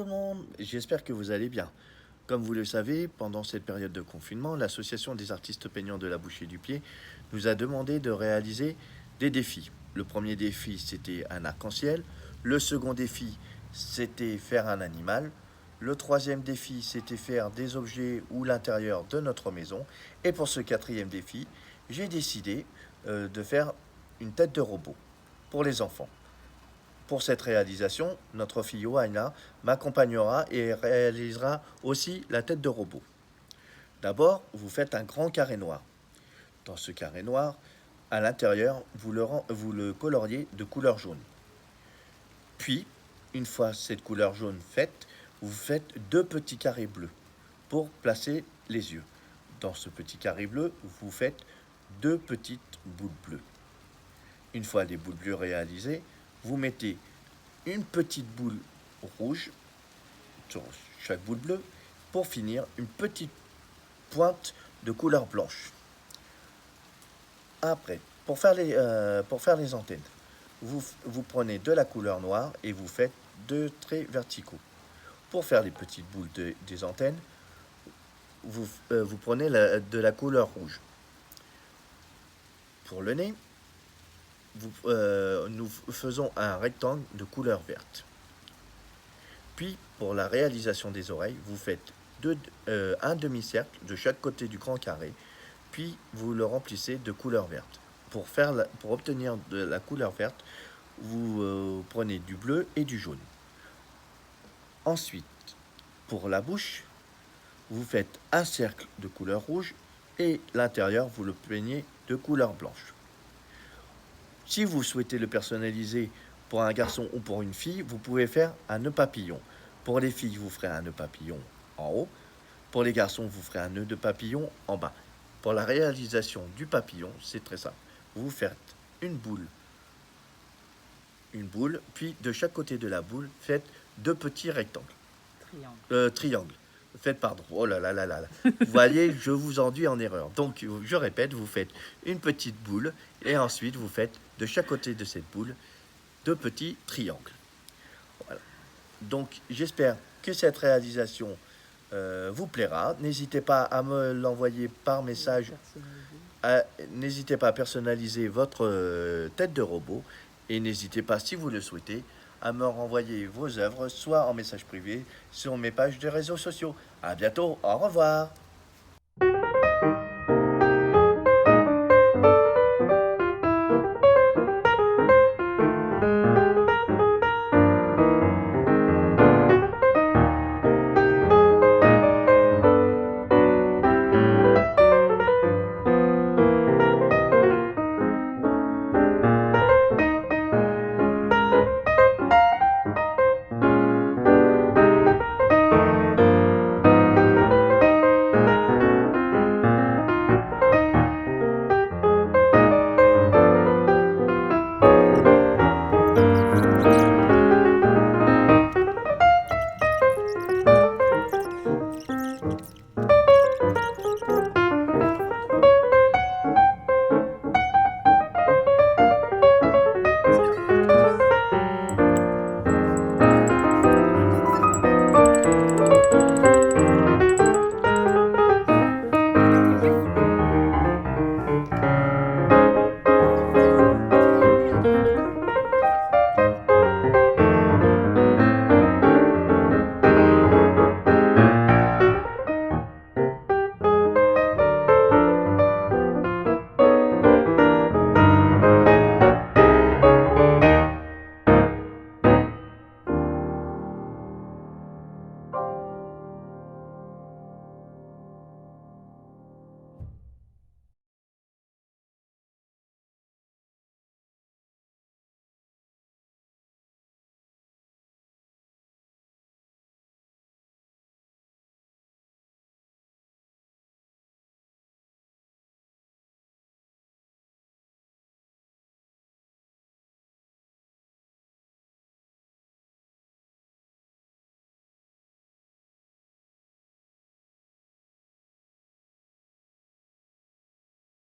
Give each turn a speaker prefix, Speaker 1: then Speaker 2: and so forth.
Speaker 1: tout le monde, j'espère que vous allez bien. Comme vous le savez, pendant cette période de confinement, l'Association des artistes peignants de la bouche et du pied nous a demandé de réaliser des défis. Le premier défi, c'était un arc-en-ciel. Le second défi, c'était faire un animal. Le troisième défi, c'était faire des objets ou l'intérieur de notre maison. Et pour ce quatrième défi, j'ai décidé de faire une tête de robot pour les enfants. Pour cette réalisation, notre fille Johanna m'accompagnera et réalisera aussi la tête de robot. D'abord, vous faites un grand carré noir. Dans ce carré noir, à l'intérieur, vous le coloriez de couleur jaune. Puis, une fois cette couleur jaune faite, vous faites deux petits carrés bleus pour placer les yeux. Dans ce petit carré bleu, vous faites deux petites boules bleues. Une fois les boules bleues réalisées, vous mettez une petite boule rouge sur chaque boule bleue pour finir une petite pointe de couleur blanche. Après, pour faire les antennes, vous prenez de la couleur noire et vous faites deux traits verticaux. Pour faire les petites boules des antennes, vous prenez de la couleur rouge. Pour le nez, nous faisons un rectangle de couleur verte. Puis, pour la réalisation des oreilles, vous faites un demi-cercle de chaque côté du grand carré, puis vous le remplissez de couleur verte. Pour obtenir de la couleur verte, vous prenez du bleu et du jaune. Ensuite, pour la bouche, vous faites un cercle de couleur rouge et l'intérieur, vous le peignez de couleur blanche. Si vous souhaitez le personnaliser pour un garçon ou pour une fille, vous pouvez faire un nœud papillon. Pour les filles, vous ferez un nœud papillon en haut. Pour les garçons, vous ferez un nœud de papillon en bas. Pour la réalisation du papillon, c'est très simple. Vous faites une boule, puis de chaque côté de la boule, faites deux petits rectangles. Triangles. Faites, pardon. Oh là là là là. Vous voyez, je vous enduis en erreur. Donc, je répète, vous faites une petite boule et ensuite vous faites de chaque côté de cette boule deux petits triangles. Voilà. Donc, j'espère que cette réalisation vous plaira. N'hésitez pas à me l'envoyer par message. N'hésitez pas à personnaliser votre tête de robot. Et n'hésitez pas, si vous le souhaitez, à me renvoyer vos œuvres, soit en message privé, sur mes pages de réseaux sociaux. À bientôt, au revoir.